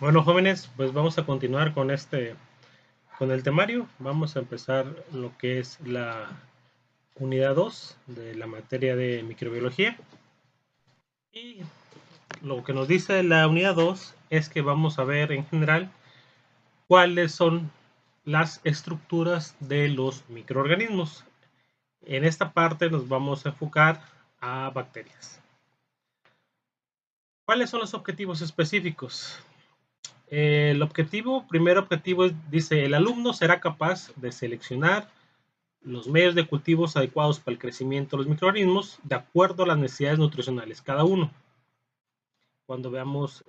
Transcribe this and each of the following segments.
Bueno, jóvenes, pues vamos a continuar con el temario. Vamos a empezar lo que es la unidad 2 de la materia de microbiología. Y lo que nos dice la unidad 2 es que vamos a ver en general cuáles son las estructuras de los microorganismos. En esta parte nos vamos a enfocar a bacterias. ¿Cuáles son los objetivos específicos? El primer objetivo dice, el alumno será capaz de seleccionar los medios de cultivos adecuados para el crecimiento de los microorganismos de acuerdo a las necesidades nutricionales cada uno. Cuando veamos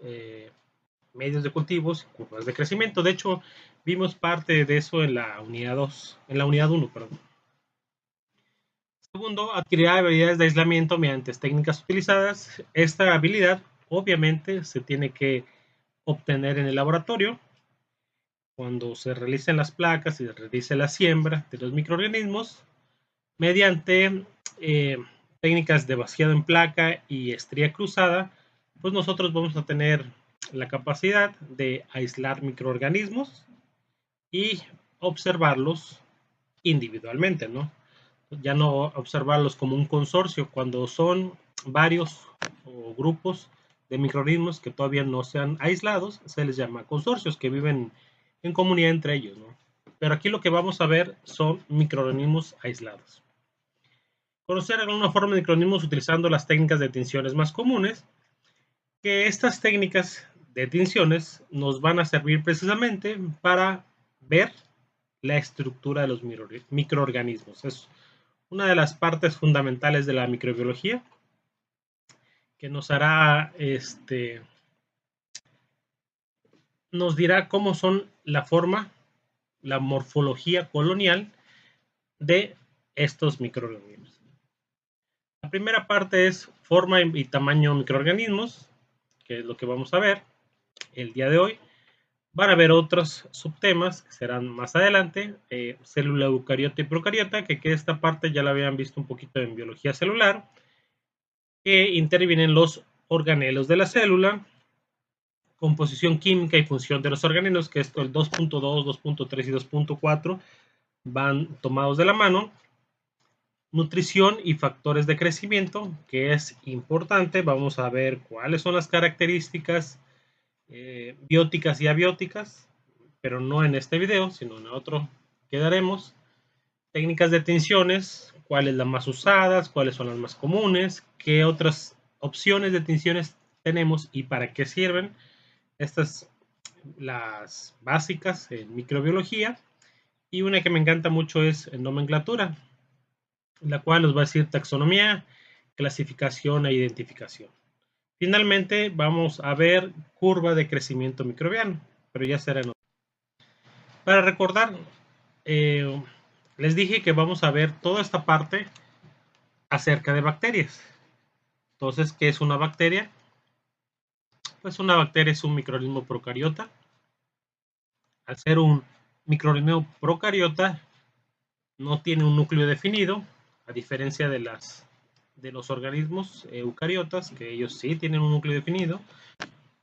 medios de cultivos y curvas de crecimiento, de hecho, vimos parte de eso en la unidad 2, en la unidad 1, perdón. Segundo, adquirirá habilidades de aislamiento mediante técnicas utilizadas. Esta habilidad, obviamente, se tiene que obtener en el laboratorio cuando se realicen las placas y se realice la siembra de los microorganismos mediante técnicas de vaciado en placa y estría cruzada, pues nosotros vamos a tener la capacidad de aislar microorganismos y observarlos individualmente, ¿no? Ya no observarlos como un consorcio, cuando son varios o grupos de microorganismos que todavía no sean aislados, se les llama consorcios, que viven en comunidad entre ellos, ¿no? Pero aquí lo que vamos a ver son microorganismos aislados. Conocer alguna forma de microorganismos utilizando las técnicas de tinciones más comunes, que estas técnicas de tinciones nos van a servir precisamente para ver la estructura de los microorganismos. Es una de las partes fundamentales de la microbiología que nos hará, nos dirá cómo son la forma, la morfología colonial de estos microorganismos. La primera parte es forma y tamaño de microorganismos, que es lo que vamos a ver el día de hoy. Van a haber otros subtemas que serán más adelante, célula eucariota y procariota, que esta parte ya la habían visto un poquito en biología celular, que intervienen los organelos de la célula, composición química y función de los organelos, que esto el 2.2, 2.3 y 2.4 van tomados de la mano. Nutrición y factores de crecimiento, que es importante. Vamos a ver cuáles son las características bióticas y abióticas, pero no en este video, sino en otro que daremos. Técnicas de tinciones, cuáles las más usadas, cuáles son las más comunes, qué otras opciones de tinciones tenemos y para qué sirven. Estas las básicas en microbiología, y una que me encanta mucho es en nomenclatura, la cual nos va a decir taxonomía, clasificación e identificación. Finalmente vamos a ver curva de crecimiento microbiano, pero ya será en otro. Para recordar, les dije que vamos a ver toda esta parte acerca de bacterias. Entonces, ¿qué es una bacteria? Pues una bacteria es un microorganismo procariota. Al ser un microorganismo procariota, no tiene un núcleo definido, a diferencia de los organismos eucariotas, que ellos sí tienen un núcleo definido.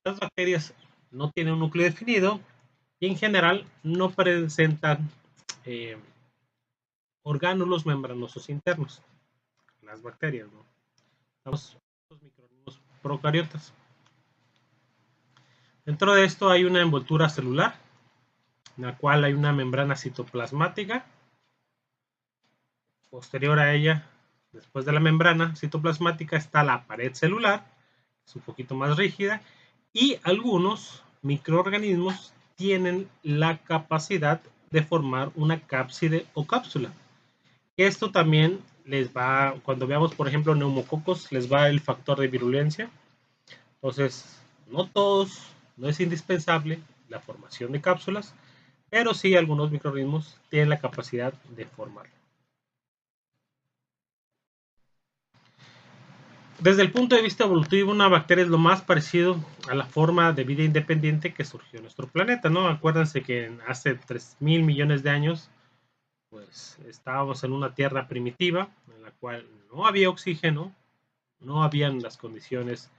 Las bacterias no tienen un núcleo definido y en general no presentan orgánulos membranosos internos. Las bacterias, ¿no? Los microorganismos procariotas. Dentro de esto hay una envoltura celular, en la cual hay una membrana citoplasmática. Posterior a ella, después de la membrana citoplasmática, está la pared celular, es un poquito más rígida, y algunos microorganismos tienen la capacidad de formar una cápside o cápsula. Esto también les va, cuando veamos por ejemplo neumococos, les va el factor de virulencia. Entonces, no todos, no es indispensable la formación de cápsulas, pero sí algunos microorganismos tienen la capacidad de formarlo. Desde el punto de vista evolutivo, una bacteria es lo más parecido a la forma de vida independiente que surgió en nuestro planeta, ¿no? Acuérdense que hace 3.000 millones de años, pues estábamos en una tierra primitiva, en la cual no había oxígeno, no habían las condiciones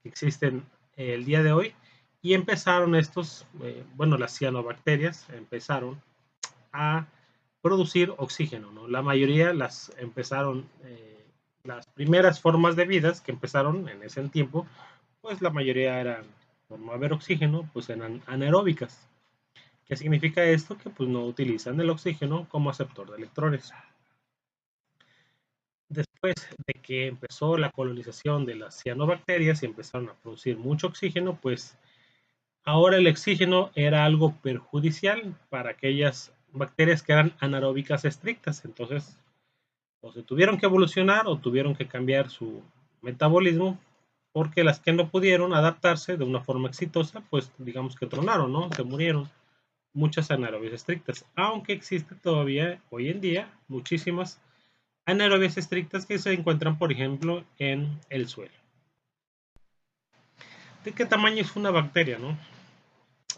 que existen el día de hoy, y empezaron estos, bueno, las cianobacterias empezaron a producir oxígeno, ¿no? La mayoría las empezaron, las primeras formas de vida que empezaron en ese tiempo, pues la mayoría eran, por no haber oxígeno, pues eran anaeróbicas. ¿Qué significa esto? Que pues no utilizan el oxígeno como aceptor de electrones. Después de que empezó la colonización de las cianobacterias y empezaron a producir mucho oxígeno, pues ahora el oxígeno era algo perjudicial para aquellas bacterias que eran anaeróbicas estrictas. Entonces, o se tuvieron que evolucionar o tuvieron que cambiar su metabolismo, porque las que no pudieron adaptarse de una forma exitosa, pues digamos que tronaron, ¿no? Se murieron muchas anaerobias estrictas, aunque existe todavía hoy en día muchísimas anaerobias estrictas que se encuentran, por ejemplo, en el suelo. ¿De qué tamaño es una bacteria, no?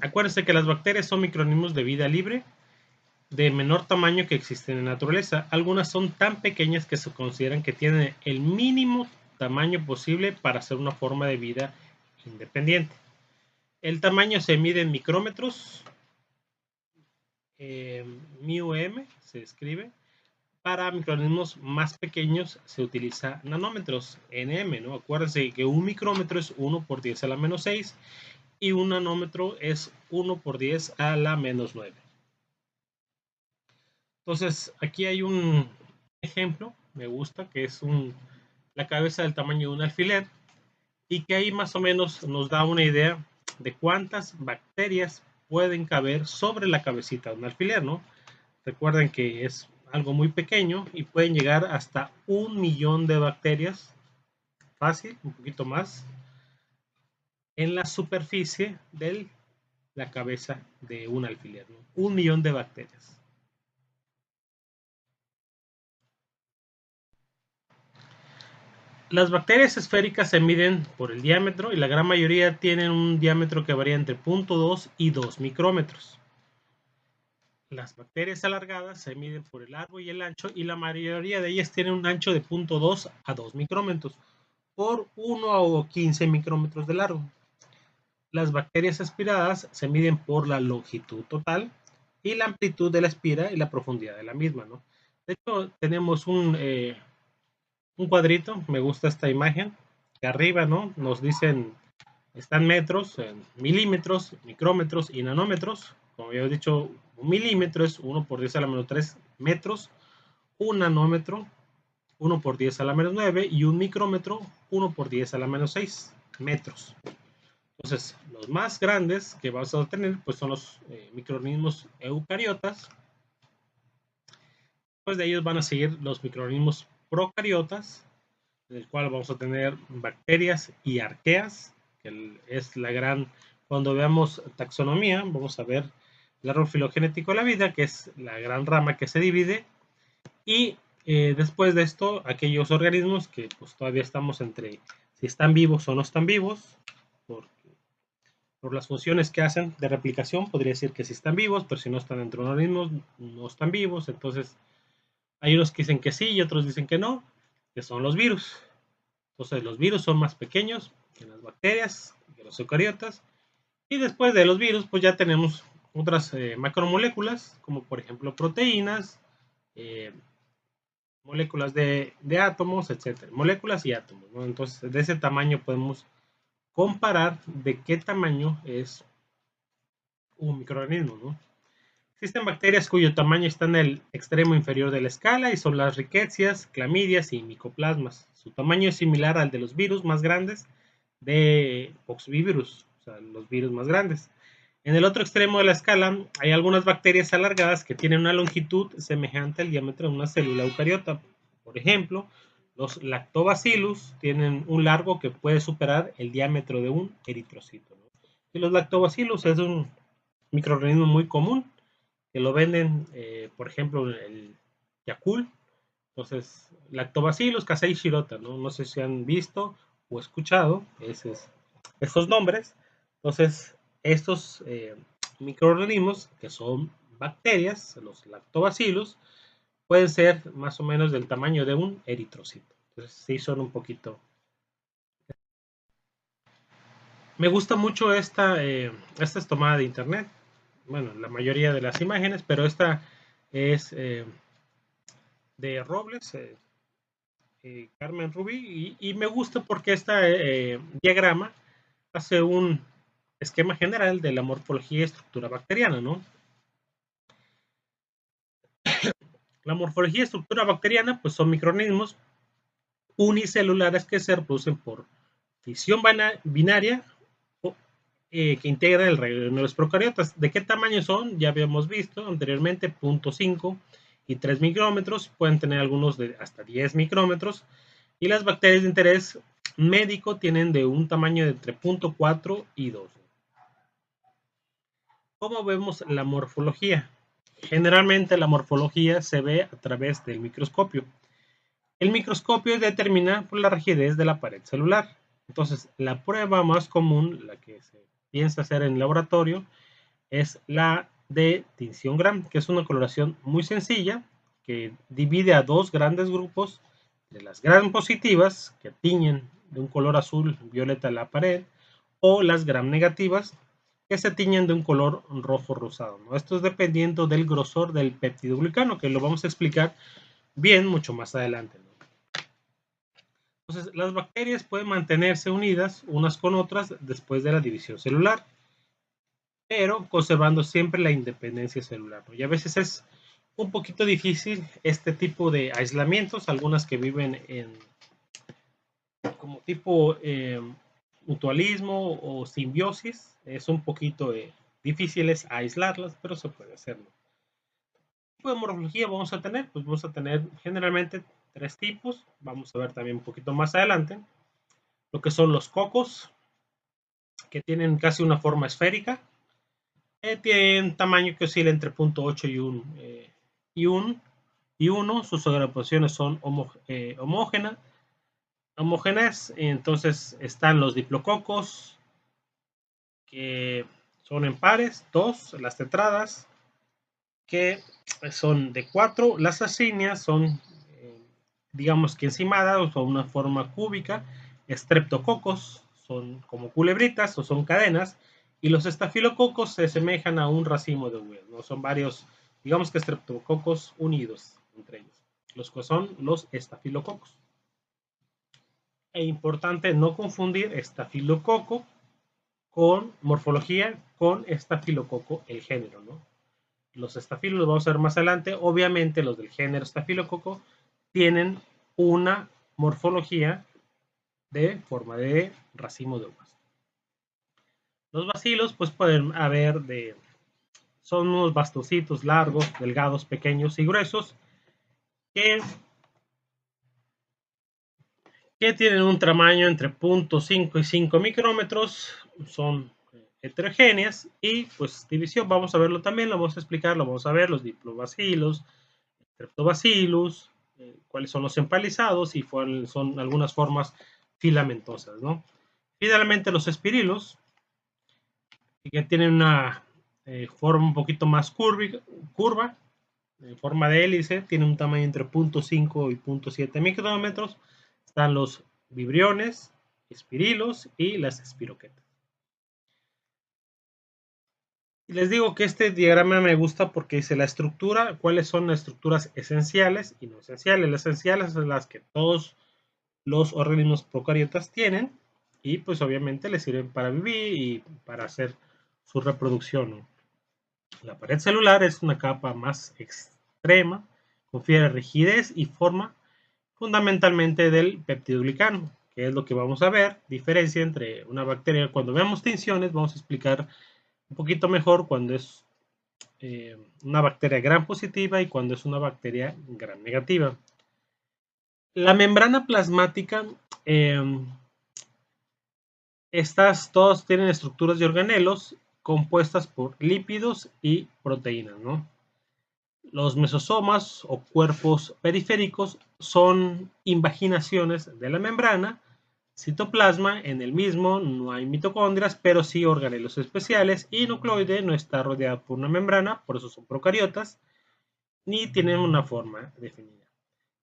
Acuérdense que las bacterias son microorganismos de vida libre de menor tamaño que existen en la naturaleza. Algunas son tan pequeñas que se consideran que tienen el mínimo tamaño posible para ser una forma de vida independiente. El tamaño se mide en micrómetros, μm se escribe. Para microorganismos más pequeños se utiliza nanómetros, nm, ¿no? Acuérdense que un micrómetro es 1 por 10 a la menos 6 y un nanómetro es 1 por 10 a la menos 9. Entonces, aquí hay un ejemplo, me gusta, que es la cabeza del tamaño de un alfiler y que ahí más o menos nos da una idea de cuántas bacterias pueden caber sobre la cabecita de un alfiler, ¿no? Recuerden que es algo muy pequeño y pueden llegar hasta 1 millón de bacterias, fácil, un poquito más, en la superficie de la cabeza de un alfiler, ¿no? 1 millón de bacterias. Las bacterias esféricas se miden por el diámetro y la gran mayoría tienen un diámetro que varía entre 0.2 y 2 micrómetros. Las bacterias alargadas se miden por el largo y el ancho y la mayoría de ellas tienen un ancho de 0.2 a 2 micrómetros por 1 o 15 micrómetros de largo. Las bacterias aspiradas se miden por la longitud total y la amplitud de la espira y la profundidad de la misma, ¿no? De hecho, tenemos un cuadrito, me gusta esta imagen, que arriba, ¿no? Nos dicen, están metros, en milímetros, micrómetros y nanómetros. Como ya he dicho, un milímetro es 1 por 10 a la menos 3 metros, un nanómetro 1 por 10 a la menos 9 y un micrómetro 1 por 10 a la menos 6 metros. Entonces, los más grandes que vas a tener pues son los microorganismos eucariotas. Después de ellos van a seguir los microorganismos procariotas, en el cual vamos a tener bacterias y arqueas, que es la gran, cuando veamos taxonomía, vamos a ver el árbol filogenético de la vida, que es la gran rama que se divide, y después de esto, aquellos organismos que pues todavía estamos entre si están vivos o no están vivos, por las funciones que hacen de replicación, podría decir que sí están vivos, pero si no están dentro de organismos, no están vivos. Entonces, hay unos que dicen que sí y otros dicen que no, que son los virus. Entonces, los virus son más pequeños que las bacterias, que los eucariotas. Y después de los virus, pues ya tenemos otras macromoléculas, como por ejemplo proteínas, eh, moléculas de átomos, etcétera. Moléculas y átomos, ¿no? Entonces, de ese tamaño podemos comparar de qué tamaño es un microorganismo, ¿no? Existen bacterias cuyo tamaño está en el extremo inferior de la escala y son las rickettsias, clamidias y micoplasmas. Su tamaño es similar al de los virus más grandes de Poxvirus, o sea, los virus más grandes. En el otro extremo de la escala hay algunas bacterias alargadas que tienen una longitud semejante al diámetro de una célula eucariota. Por ejemplo, los lactobacillus tienen un largo que puede superar el diámetro de un eritrocito, ¿no? Y los lactobacillus es un microorganismo muy común que lo venden, por ejemplo, el Yakult. Entonces, Lactobacillus casei shirota, ¿no? No sé si han visto o escuchado esos nombres. Entonces, estos microorganismos, que son bacterias, los lactobacillus, pueden ser más o menos del tamaño de un eritrocito. Entonces, sí son un poquito. Me gusta mucho esta es tomada de internet. Bueno, la mayoría de las imágenes, pero esta es de Robles, Carmen Rubí, y me gusta porque este diagrama hace un esquema general de la morfología y estructura bacteriana, ¿no? La morfología y estructura bacteriana, pues son microorganismos unicelulares que se reproducen por fisión binaria que integra el reino de los procariotas. ¿De qué tamaño son? Ya habíamos visto anteriormente, 0.5 y 3 micrómetros, pueden tener algunos de hasta 10 micrómetros, y las bacterias de interés médico tienen de un tamaño de entre 0.4 y 2. ¿Cómo vemos la morfología? Generalmente la morfología se ve a través del microscopio. El microscopio determina la rigidez de la pared celular. Entonces, la prueba más común, la que se piensa hacer en el laboratorio, es la de tinción Gram, que es una coloración muy sencilla que divide a dos grandes grupos de las gram positivas que tiñen de un color azul violeta la pared, o las gram negativas que se tiñen de un color rojo rosado, ¿no? Esto es dependiendo del grosor del péptido glicano, que lo vamos a explicar bien mucho más adelante, ¿no? Entonces, las bacterias pueden mantenerse unidas unas con otras después de la división celular, pero conservando siempre la independencia celular, ¿no? Y a veces es un poquito difícil este tipo de aislamientos, algunas que viven en como tipo mutualismo o simbiosis, es un poquito difíciles aislarlas, pero se puede hacerlo. ¿Qué tipo de morfología vamos a tener? Pues vamos a tener generalmente tres tipos, vamos a ver también un poquito más adelante, lo que son los cocos, que tienen casi una forma esférica, tienen tamaño que oscila entre 0.8 y 1, sus agrupaciones son homógenas, entonces están los diplococos, que son en pares, 2, las tetradas, que son de 4, las acinias son, digamos que encimadas o una forma cúbica, streptococos son como culebritas o son cadenas, y los estafilococos se asemejan a un racimo de uvas, ¿no? Son varios, digamos que streptococos unidos entre ellos, los que son los estafilococos. Es importante no confundir estafilococo con morfología con estafilococo el género, ¿no? Los estafilos los vamos a ver más adelante. Obviamente los del género estafilococo tienen una morfología de forma de racimo de uvas. Los bacilos pues pueden haber son unos bastoncitos largos, delgados, pequeños y gruesos que tienen un tamaño entre 0.5 y 5 micrómetros, son heterogéneas, y pues división, vamos a verlo también, lo vamos a explicar, lo vamos a ver, los diplobacilos, streptobacillus, cuáles son los empalizados y son algunas formas filamentosas, ¿no? Finalmente los espirilos, que tienen una forma un poquito más curva, en forma de hélice, tiene un tamaño entre 0.5 y 0.7 micrómetros. Están los vibriones, espirilos y las espiroquetas. Y les digo que este diagrama me gusta porque dice la estructura, cuáles son las estructuras esenciales y no esenciales. Las esenciales son las que todos los organismos procariotas tienen y pues obviamente les sirven para vivir y para hacer su reproducción, ¿no? La pared celular es una capa más extrema, confiere rigidez y forma fundamentalmente del peptidoglicano, que es lo que vamos a ver, diferencia entre una bacteria. Cuando veamos tensiones vamos a explicar un poquito mejor cuando es una bacteria gram positiva y cuando es una bacteria gram negativa. La membrana plasmática, estas todas tienen estructuras de organelos compuestas por lípidos y proteínas, ¿no? Los mesosomas o cuerpos periféricos son invaginaciones de la membrana. Citoplasma, en el mismo no hay mitocondrias, pero sí organelos especiales, y nucleoide no está rodeado por una membrana, por eso son procariotas, ni tienen una forma definida.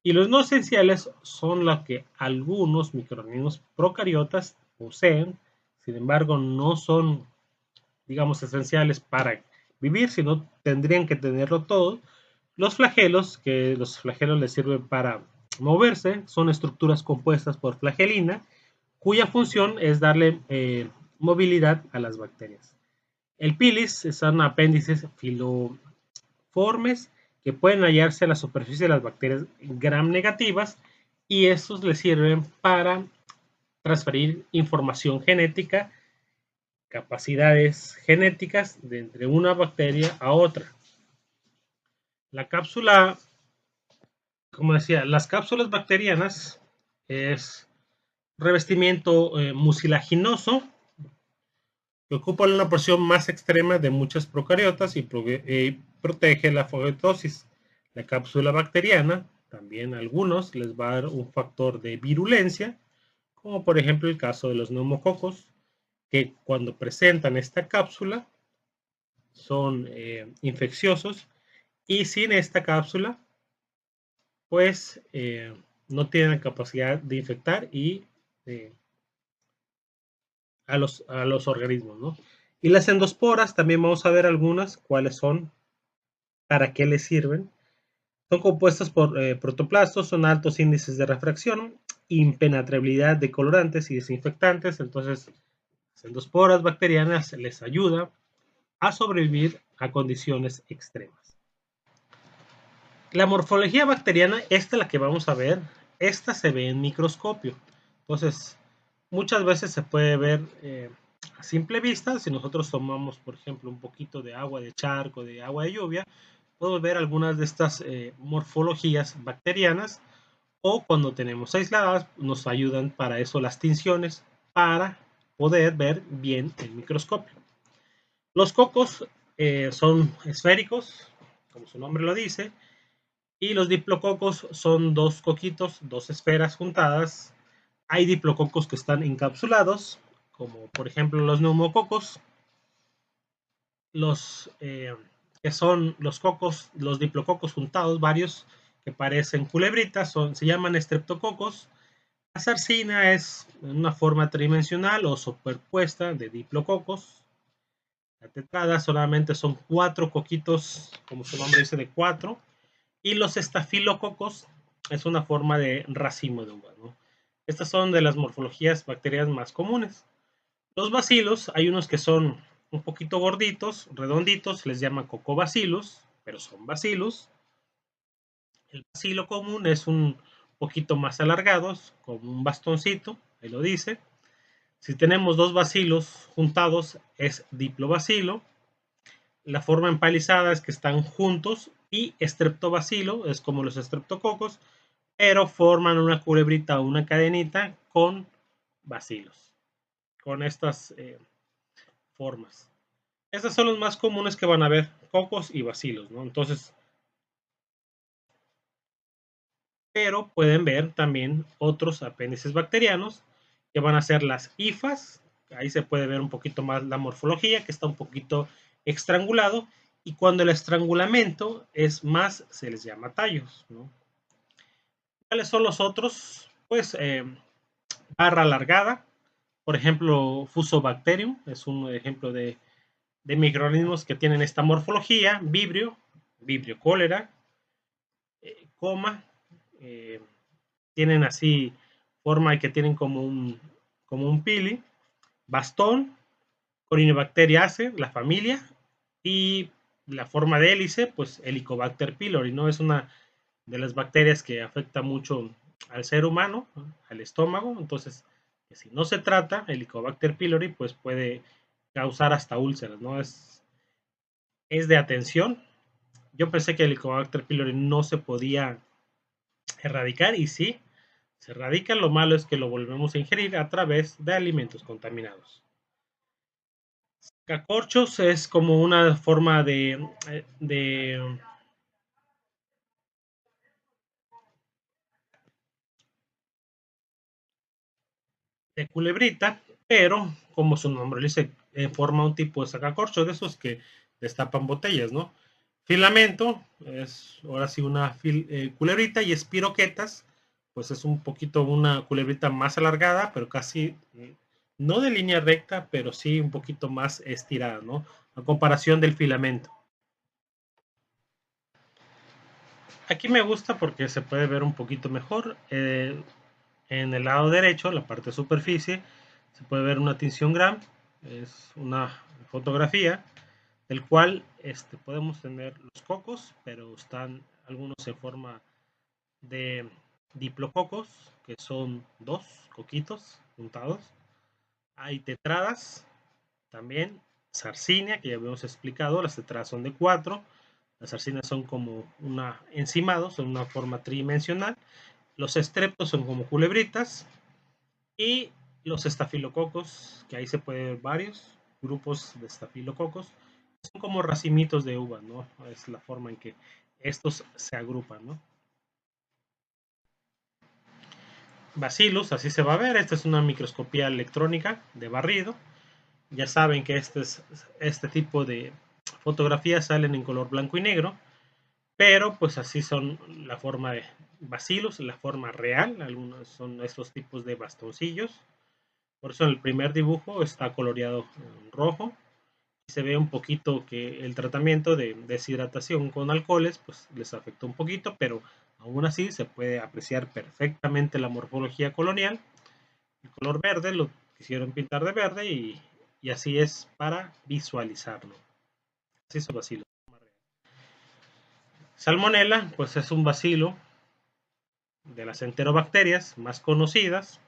Y los no esenciales son los que algunos microorganismos procariotas poseen, sin embargo, no son, digamos, esenciales para vivir, sino tendrían que tenerlo todo. Los flagelos les sirven para moverse, son estructuras compuestas por flagelina, cuya función es darle movilidad a las bacterias. El pilis son apéndices filoformes que pueden hallarse en la superficie de las bacterias gram negativas y estos les sirven para transferir información genética, capacidades genéticas de entre una bacteria a otra. La cápsula, como decía, las cápsulas bacterianas es revestimiento mucilaginoso que ocupan una porción más extrema de muchas procariotas y protege la fagocitosis. La cápsula bacteriana, también a algunos les va a dar un factor de virulencia, como por ejemplo el caso de los neumococos, que cuando presentan esta cápsula son infecciosos y sin esta cápsula pues no tienen la capacidad de infectar y a los organismos, ¿no? Y las endosporas, también vamos a ver algunas, cuáles son, para qué les sirven. Son compuestas por protoplastos, son altos índices de refracción, impenetrabilidad de colorantes y desinfectantes, entonces las endosporas bacterianas les ayuda a sobrevivir a condiciones extremas. La morfología bacteriana, esta es la que vamos a ver, esta se ve en microscopio. Entonces, muchas veces se puede ver a simple vista. Si nosotros tomamos, por ejemplo, un poquito de agua de charco, de agua de lluvia, podemos ver algunas de estas morfologías bacterianas, o cuando tenemos aisladas, nos ayudan para eso las tinciones, para poder ver bien el microscopio. Los cocos son esféricos, como su nombre lo dice, y los diplococos son dos coquitos, dos esferas juntadas. Hay diplococos que están encapsulados, como por ejemplo los neumococos. Los que son los cocos, los diplococos juntados, varios que parecen culebritas, se llaman estreptococos. La sarcina es una forma tridimensional o superpuesta de diplococos. La tetrada solamente son 4 coquitos, como su nombre dice, de 4. Y los estafilococos es una forma de racimo de uva, ¿no? Estas son de las morfologías bacterianas más comunes. Los bacilos, hay unos que son un poquito gorditos, redonditos, se les llama cocobacillus, pero son bacilos. El bacilo común es un poquito más alargados, como un bastoncito, ahí lo dice. Si tenemos dos bacilos juntados, es diplobacilo. La forma empalizada es que están juntos, y estreptobacilo es como los estreptococos, pero forman una culebrita o una cadenita con bacilos, con estas formas. Estos son los más comunes que van a ver, cocos y bacilos, ¿no? Entonces, pero pueden ver también otros apéndices bacterianos, que van a ser las hifas. Ahí se puede ver un poquito más la morfología, que está un poquito estrangulado, y cuando el estrangulamiento es más, se les llama tallos, ¿no? ¿Cuáles son los otros? Pues barra alargada, por ejemplo, Fusobacterium, es un ejemplo de microorganismos que tienen esta morfología. Vibrio, Vibrio cólera, coma, tienen así forma que tienen como un pili. Bastón, Corynebacteriaceae, la familia, y la forma de hélice, pues Helicobacter pylori, ¿no? Es una de las bacterias que afecta mucho al ser humano, ¿no? Al estómago. Entonces, si no se trata, Helicobacter pylori, pues puede causar hasta úlceras, ¿no? Es de atención. Yo pensé que el Helicobacter pylori no se podía erradicar, y sí, se erradica. Lo malo es que lo volvemos a ingerir a través de alimentos contaminados. Sacacorchos es como una forma de culebrita, pero como su nombre dice, forma un tipo de sacacorcho, de esos que destapan botellas, ¿no? Filamento es ahora sí una culebrita, y espiroquetas, pues es un poquito una culebrita más alargada, pero casi no de línea recta, pero sí un poquito más estirada, ¿no? A comparación del filamento. Aquí me gusta porque se puede ver un poquito mejor. En el lado derecho, la parte de superficie, se puede ver una tinción gram. Es una fotografía del cual podemos tener los cocos, pero están algunos en forma de diplococos, que son 2 coquitos juntados. Hay tetradas, también sarcinia, que ya habíamos explicado, las tetradas son de 4. Las sarcinas son como una encimados, son una forma tridimensional. Los estreptos son como culebritas. Y los estafilococos, que ahí se pueden ver varios grupos de estafilococos, son como racimitos de uva, ¿no? Es la forma en que estos se agrupan, ¿no? Bacillus, así se va a ver. Esta es una microscopía electrónica de barrido. Ya saben que este tipo de fotografías salen en color blanco y negro, pero pues así son la forma de Bacillus, la forma real. Algunos son estos tipos de bastoncillos. Por eso en el primer dibujo está coloreado en rojo. Y se ve un poquito que el tratamiento de deshidratación con alcoholes pues les afectó un poquito, pero aún así se puede apreciar perfectamente la morfología colonial. El color verde lo quisieron pintar de verde y así es para visualizarlo. Así es el bacilo. Salmonella, pues es un bacilo de las enterobacterias más conocidas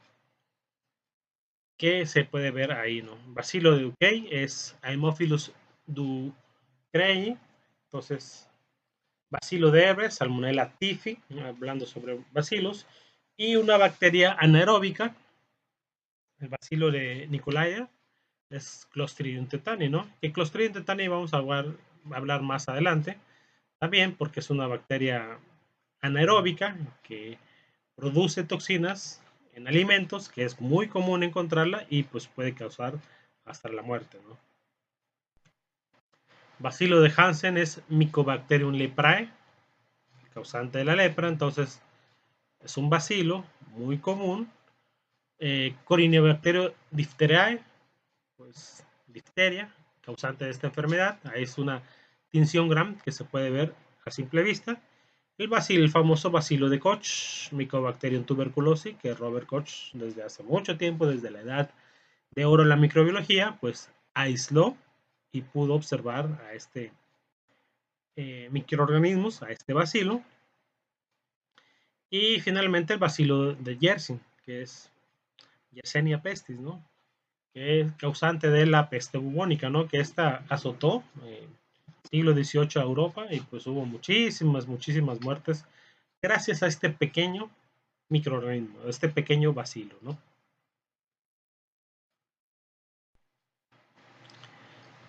que se puede ver ahí, ¿no? Bacilo de Duquesne es Haemophilus ducreyi, entonces bacilo de Everest, Salmonella typhi, hablando sobre bacilos, y una bacteria anaeróbica, el bacilo de Nicolaya, es Clostridium tetani, ¿no? Que Clostridium tetani vamos a hablar más adelante, también porque es una bacteria anaeróbica que produce toxinas en alimentos, que es muy común encontrarla y pues puede causar hasta la muerte, ¿no? Bacilo de Hansen es Mycobacterium leprae, causante de la lepra, entonces es un bacilo muy común. Corynebacterium diphtheriae, pues difteria, causante de esta enfermedad. Ahí es una tinción gram que se puede ver a simple vista. El famoso bacilo de Koch, Mycobacterium tuberculosis, que Robert Koch desde hace mucho tiempo, desde la edad de oro en la microbiología, pues aisló y pudo observar a este microorganismos, a este bacilo. Y finalmente el bacilo de Yersin, que es Yersinia pestis, ¿no? Que es causante de la peste bubónica, ¿no? Que esta azotó siglo XVIII a Europa y pues hubo muchísimas muertes gracias a este pequeño microorganismo, este pequeño bacilo, ¿no?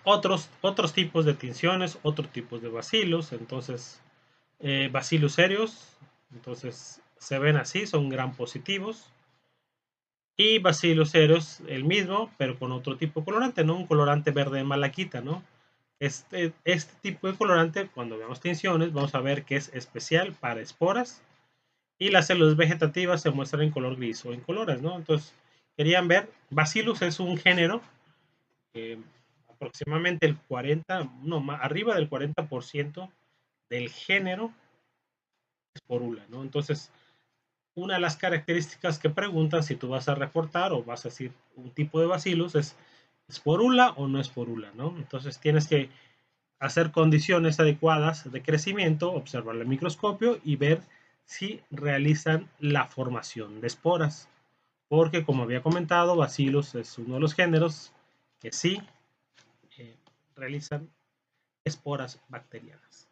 Otros tipos de tinciones, otros tipos de bacilos, entonces bacilos serios, entonces se ven así, son gram positivos. Y bacilos serios, el mismo, pero con otro tipo de colorante, ¿no? Un colorante verde de malaquita, ¿no? Este tipo de colorante, cuando veamos tinciones, vamos a ver que es especial para esporas y las células vegetativas se muestran en color gris o en colores, ¿no? Entonces, querían ver, Bacillus es un género, aproximadamente el 40, no, arriba del 40% del género Sporula, ¿no? Entonces, una de las características que preguntan si tú vas a reportar o vas a decir un tipo de Bacillus es Sporula o no Sporula, ¿no? Entonces, tienes que hacer condiciones adecuadas de crecimiento, observar el microscopio y ver si realizan la formación de esporas. Porque como había comentado, Bacillus es uno de los géneros que sí eh, realizan esporas bacterianas.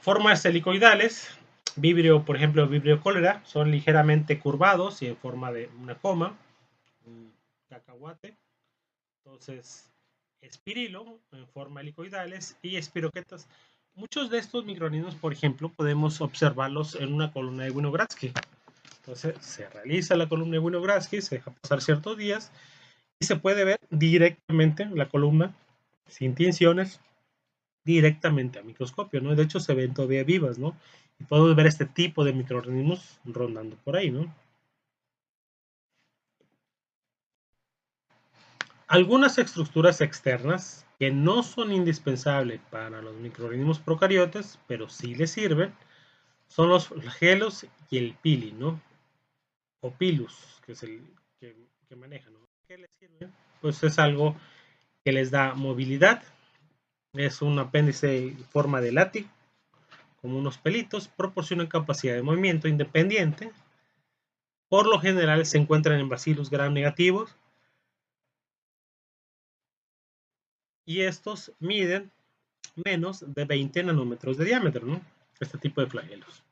Formas helicoidales, Vibrio, por ejemplo, Vibrio cólera, son ligeramente curvados y en forma de una coma, un cacahuate. Entonces, espirilo en forma helicoidales y espiroquetas. Muchos de estos microorganismos, por ejemplo, podemos observarlos en una columna de Winogradsky. Entonces, se realiza la columna de Winogradsky, se deja pasar ciertos días y se puede ver directamente la columna, sin tinciones, directamente a microscopio, ¿no? De hecho, se ven todavía vivas, ¿no? Y podemos ver este tipo de microorganismos rondando por ahí, ¿no? Algunas estructuras externas que no son indispensables para los microorganismos procariotas, pero sí les sirven, son los flagelos y el pili, ¿no? O pilus, que es el que manejan, ¿no? ¿Qué les sirve? Pues es algo que les da movilidad, es un apéndice en forma de látigo, como unos pelitos, proporciona capacidad de movimiento independiente. Por lo general se encuentran en bacillus gram negativos y estos miden menos de 20 nanómetros de diámetro, ¿no? Este tipo de flagelos.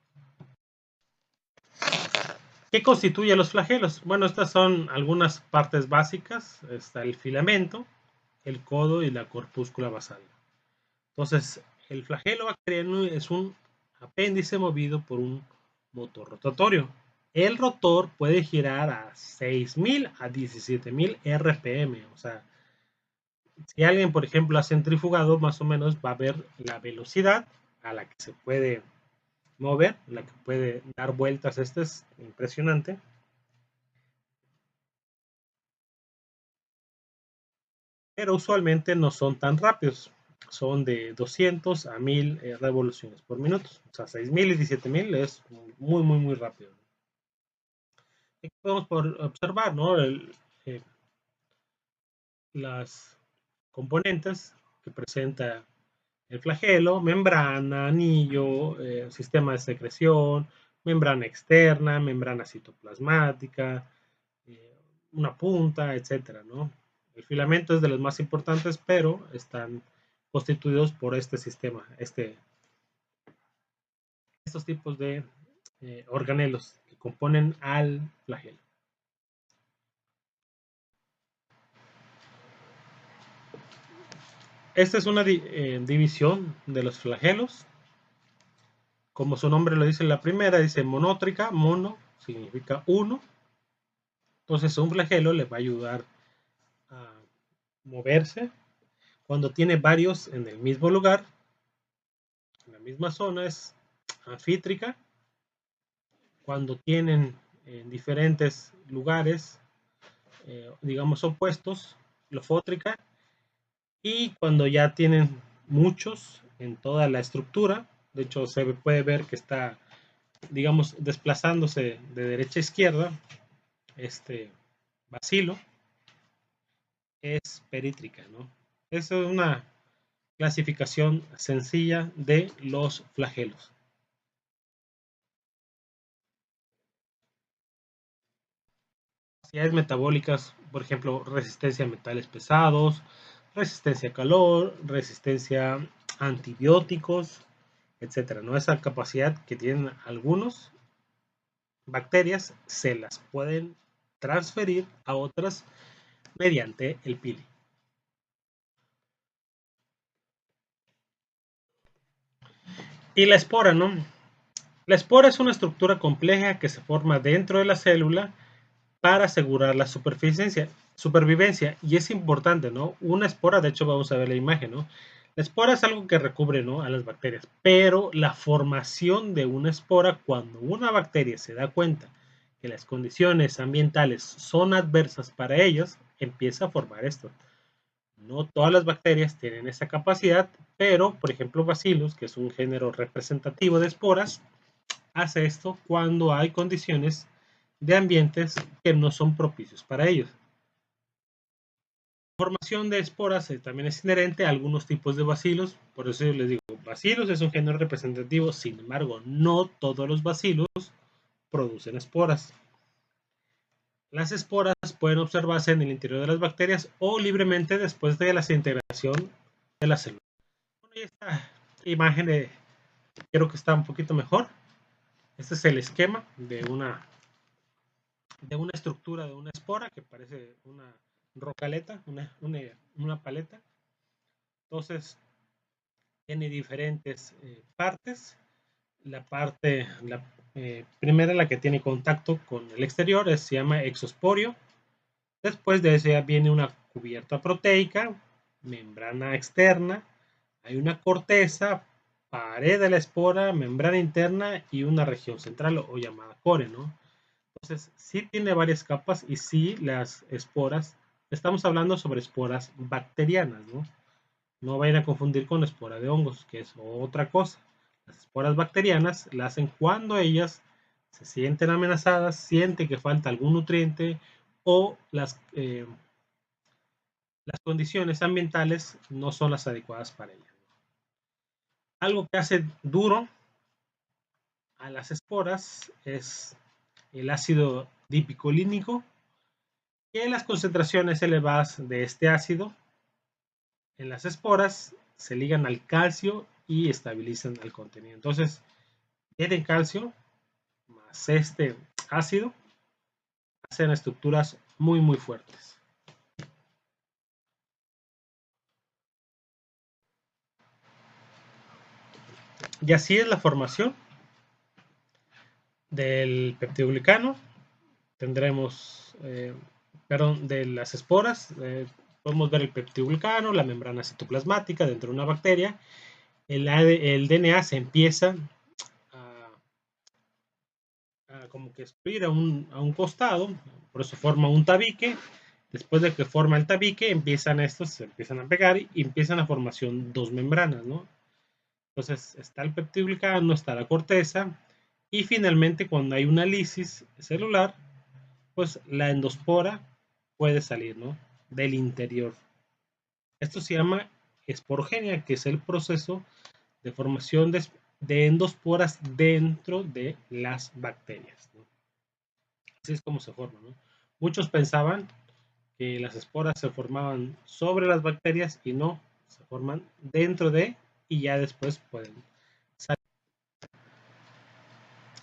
¿Qué constituye los flagelos? Bueno, estas son algunas partes básicas. Está el filamento, el codo y la corpúscula basal. Entonces, el flagelo bacteriano es un apéndice movido por un motor rotatorio. El rotor puede girar a 6.000 a 17.000 RPM. O sea, si alguien, por ejemplo, ha centrifugado, más o menos va a ver la velocidad a la que se puede mover, la que puede dar vueltas. Este es impresionante. Pero usualmente no son tan rápidos. Son de 200 a 1000 revoluciones por minuto. O sea, 6000 y 17000 es muy, muy, muy rápido. Aquí podemos observar, ¿no? Las componentes que presenta el flagelo: membrana, anillo, sistema de secreción, membrana externa, membrana citoplasmática, una punta, etcétera, ¿no? El filamento es de los más importantes, pero están constituidos por este sistema, estos tipos de organelos que componen al flagelo. Esta es una división de los flagelos. Como su nombre lo dice, la primera dice monótrica. Mono significa uno. Entonces un flagelo le va a ayudar a moverse. Cuando tiene varios en el mismo lugar, en la misma zona, es anfítrica. Cuando tienen en diferentes lugares, digamos opuestos, lofótrica. Y cuando ya tienen muchos en toda la estructura, de hecho se puede ver que está, digamos, desplazándose de derecha a izquierda, este bacilo, es perítrica, ¿no? Esa es una clasificación sencilla de los flagelos. Capacidades metabólicas, por ejemplo, resistencia a metales pesados, resistencia a calor, resistencia a antibióticos, etcétera, ¿no? Esa capacidad que tienen algunos bacterias se las pueden transferir a otras mediante el pili. Y la espora, ¿no? La espora es una estructura compleja que se forma dentro de la célula para asegurar la supervivencia. Y es importante, ¿no? Una espora, de hecho vamos a ver la imagen, ¿no? La espora es algo que recubre, ¿no?, a las bacterias, pero la formación de una espora, cuando una bacteria se da cuenta que las condiciones ambientales son adversas para ellas, empieza a formar esto. No todas las bacterias tienen esa capacidad, pero por ejemplo Bacillus, que es un género representativo de esporas, hace esto cuando hay condiciones de ambientes que no son propicios para ellos. La formación de esporas también es inherente a algunos tipos de bacilos, por eso yo les digo, Bacillus es un género representativo, sin embargo, no todos los bacilos producen esporas. Las esporas pueden observarse en el interior de las bacterias o libremente después de la desintegración de la célula. Bueno, y esta imagen creo que está un poquito mejor. Este es el esquema de una estructura de una espora que parece una rocaleta, una paleta. Entonces, tiene diferentes partes. La parte, primera, la que tiene contacto con el exterior, se llama exosporio. Después de eso ya viene una cubierta proteica, membrana externa, hay una corteza, pared de la espora, membrana interna y una región central o llamada core, ¿no? Entonces, sí tiene varias capas y sí las esporas estamos hablando sobre esporas bacterianas, ¿no? No vayan a confundir con espora de hongos, que es otra cosa. Las esporas bacterianas las hacen cuando ellas se sienten amenazadas, sienten que falta algún nutriente o las condiciones ambientales no son las adecuadas para ellas. Algo que hace duro a las esporas es el ácido dipicolínico, que las concentraciones elevadas de este ácido en las esporas se ligan al calcio y estabilizan el contenido. Entonces, tienen calcio más este ácido, hacen estructuras muy fuertes. Y así es la formación del peptidoglicano. Tendremos, de las esporas, podemos ver el peptidoglicano, la membrana citoplasmática dentro de una bacteria. El DNA se empieza a como que excluir a un costado, por eso forma un tabique. Después de que forma el tabique, se empiezan a pegar y empiezan a formación dos membranas, ¿no? Entonces está el peptidoglicano, está la corteza y finalmente cuando hay una lisis celular, pues la endospora puede salir, ¿no? Del interior. Esto se llama esporogenia, que es el proceso de formación de endosporas dentro de las bacterias, ¿no? Así es como se forma, ¿no? Muchos pensaban que las esporas se formaban sobre las bacterias y no, se forman dentro de y ya después pueden salir.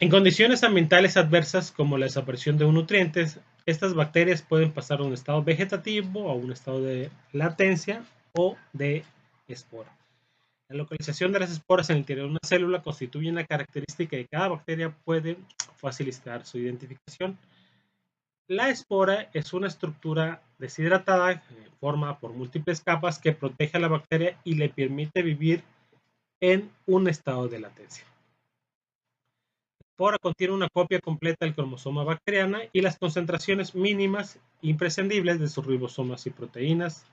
En condiciones ambientales adversas como la desaparición de un nutriente, estas bacterias pueden pasar a un estado vegetativo, a un estado de latencia o de espora. La localización de las esporas en el interior de una célula constituye una característica de cada bacteria, puede facilitar su identificación. La espora es una estructura deshidratada formada por múltiples capas que protege a la bacteria y le permite vivir en un estado de latencia. La espora contiene una copia completa del cromosoma bacteriana y las concentraciones mínimas imprescindibles de sus ribosomas y proteínas.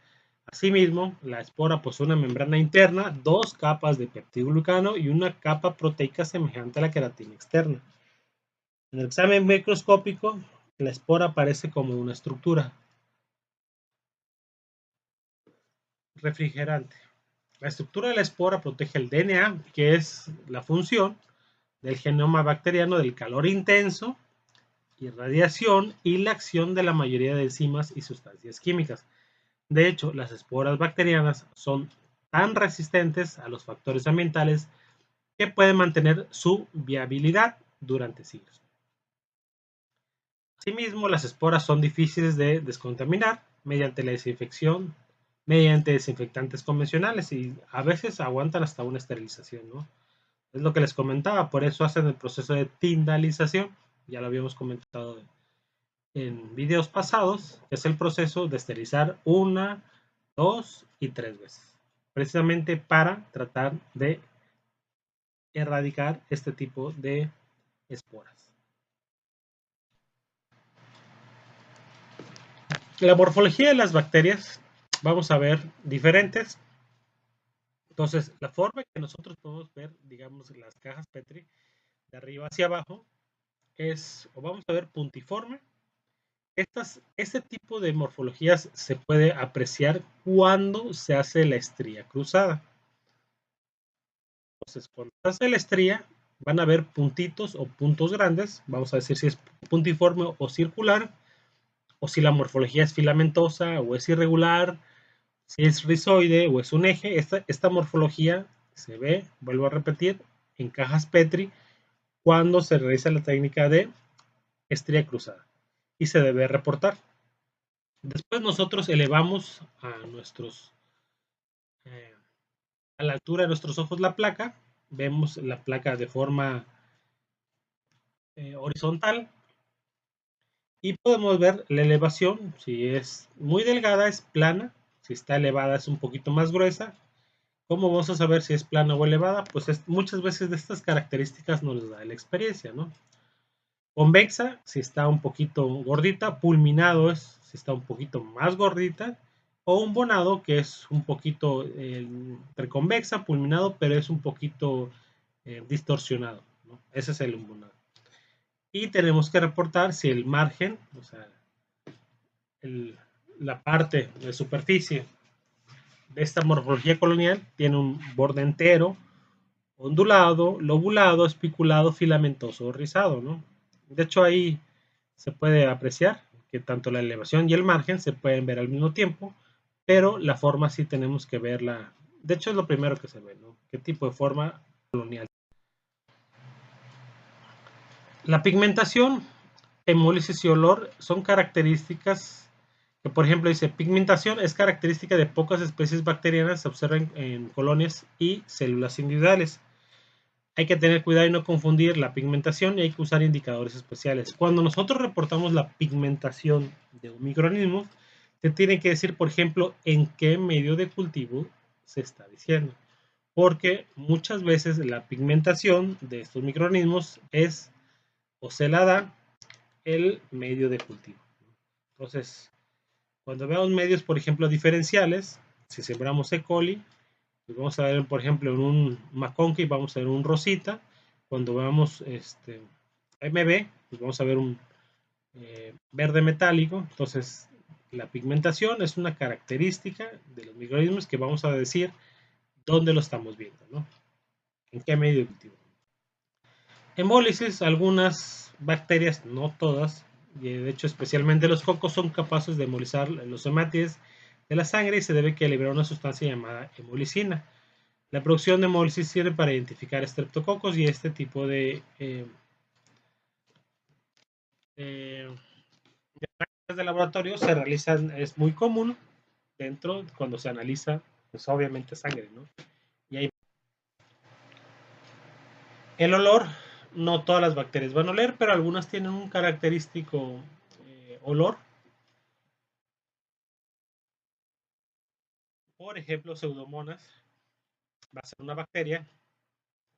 Asimismo, la espora posee una membrana interna, dos capas de peptidoglicano y una capa proteica semejante a la queratina externa. En el examen microscópico, la espora aparece como una estructura refrigerante. La estructura de la espora protege el DNA, que es la función del genoma bacteriano del calor intenso, irradiación y la acción de la mayoría de enzimas y sustancias químicas. De hecho, las esporas bacterianas son tan resistentes a los factores ambientales que pueden mantener su viabilidad durante siglos. Asimismo, las esporas son difíciles de descontaminar mediante la desinfección, mediante desinfectantes convencionales y a veces aguantan hasta una esterilización, ¿no? Es lo que les comentaba, por eso hacen el proceso de tindalización, ya lo habíamos comentado en videos pasados, que es el proceso de esterilizar 1, 2 y 3 veces, precisamente para tratar de erradicar este tipo de esporas. La morfología de las bacterias, vamos a ver diferentes. Entonces, la forma que nosotros podemos ver, digamos, las cajas Petri, de arriba hacia abajo, es, o vamos a ver, puntiforme. Este tipo de morfologías se puede apreciar cuando se hace la estría cruzada. Entonces, cuando se hace la estría, van a ver puntitos o puntos grandes. Vamos a decir si es puntiforme o circular, o si la morfología es filamentosa o es irregular, si es rizoide o es un eje. Esta morfología se ve, vuelvo a repetir, en cajas Petri cuando se realiza la técnica de estría cruzada y se debe reportar. Después nosotros elevamos a la altura de nuestros ojos la placa, vemos la placa de forma horizontal y podemos ver la elevación. Si es muy delgada es plana, si está elevada es un poquito más gruesa. ¿Cómo vamos a saber si es plana o elevada? Pues muchas veces de estas características nos da la experiencia, ¿no? Convexa, si está un poquito gordita. Pulminado es si está un poquito más gordita. O un bonado, que es un poquito entre convexa, pulminado, pero es un poquito distorsionado, ¿no? Ese es el umbonado. Y tenemos que reportar si el margen, o sea, la parte de superficie de esta morfología colonial tiene un borde entero, ondulado, lobulado, espiculado, filamentoso o rizado, ¿no? De hecho, ahí se puede apreciar que tanto la elevación y el margen se pueden ver al mismo tiempo, pero la forma sí tenemos que verla. De hecho, es lo primero que se ve, ¿no? ¿Qué tipo de forma colonial? La pigmentación, hemólisis y olor son características que, por ejemplo, dice, pigmentación es característica de pocas especies bacterianas, se observan en colonias y células individuales. Hay que tener cuidado y no confundir la pigmentación y hay que usar indicadores especiales. Cuando nosotros reportamos la pigmentación de un microorganismo, se tiene que decir, por ejemplo, en qué medio de cultivo se está diciendo. Porque muchas veces la pigmentación de estos microorganismos es o se la da el medio de cultivo. Entonces, cuando veamos medios, por ejemplo, diferenciales, si sembramos E. coli, pues vamos a ver, por ejemplo, en un McConkey vamos a ver un rosita. Cuando veamos MB, pues vamos a ver un verde metálico. Entonces, la pigmentación es una característica de los microorganismos que vamos a decir dónde lo estamos viendo, ¿no? En qué medio de cultivo. Hemólisis, algunas bacterias, no todas, y de hecho especialmente los cocos, son capaces de hemolizar los hematíes de la sangre y se debe que liberar una sustancia llamada hemolicina. La producción de hemólisis sirve para identificar estreptococos y este tipo de prácticas de laboratorio se realizan, es muy común dentro cuando se analiza, pues obviamente sangre, ¿no? Y ahí el olor, no todas las bacterias van a oler, pero algunas tienen un característico olor. Por ejemplo, Pseudomonas va a ser una bacteria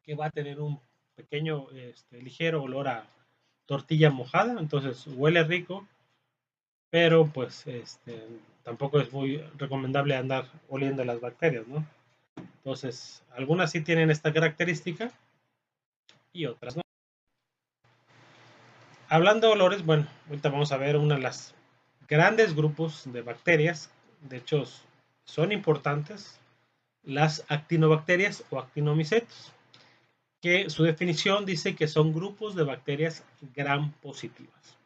que va a tener un pequeño, ligero olor a tortilla mojada, entonces huele rico, pero pues tampoco es muy recomendable andar oliendo las bacterias, ¿no? Entonces, algunas sí tienen esta característica y otras no. Hablando de olores, bueno, ahorita vamos a ver una de las grandes grupos de bacterias, de hecho son importantes, las actinobacterias o actinomicetos, que su definición dice que son grupos de bacterias gram positivas.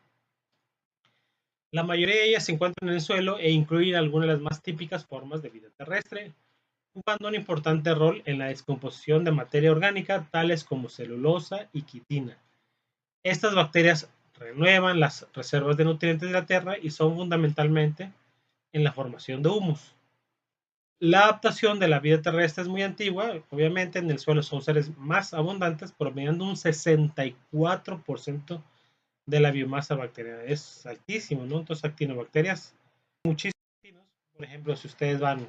La mayoría de ellas se encuentran en el suelo e incluyen algunas de las más típicas formas de vida terrestre, jugando un importante rol en la descomposición de materia orgánica, tales como celulosa y quitina. Estas bacterias renuevan las reservas de nutrientes de la tierra y son fundamentalmente en la formación de humus. La adaptación de la vida terrestre es muy antigua, obviamente en el suelo son seres más abundantes, promediando un 64% de la biomasa bacteriana. Es altísimo, ¿no? Entonces, actinobacterias, muchísimos. Por ejemplo, si ustedes van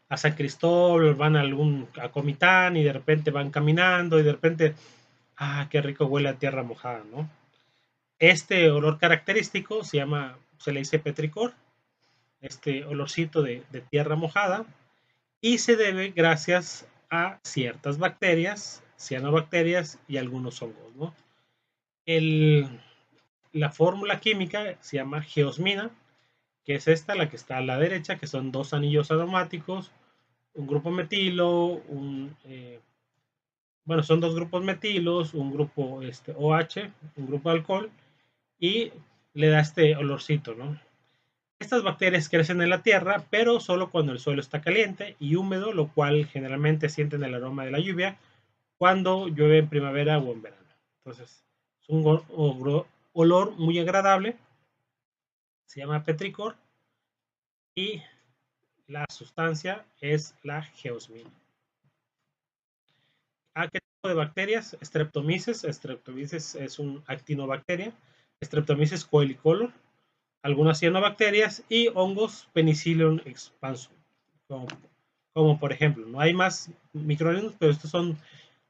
a San Cristóbal, van a Comitán y de repente van caminando y de repente, qué rico huele a tierra mojada, ¿no? Este olor característico se le dice petricor, este olorcito de tierra mojada, y se debe gracias a ciertas bacterias, cianobacterias y algunos hongos, ¿no? La fórmula química se llama geosmina, que es esta, la que está a la derecha, que son dos anillos aromáticos, un grupo metilo, bueno, son dos grupos metilos, un grupo OH, un grupo de alcohol, y le da este olorcito, ¿no? Estas bacterias crecen en la tierra, pero solo cuando el suelo está caliente y húmedo, lo cual generalmente sienten el aroma de la lluvia cuando llueve en primavera o en verano. Entonces, es un olor muy agradable, se llama petricor y la sustancia es la geosmina. ¿Qué tipo de bacterias? Streptomyces. Streptomyces es un actinobacteria. Streptomyces coelicolor. Algunas cianobacterias y hongos Penicillium expansum. Como por ejemplo, no hay más microorganismos, pero estos son,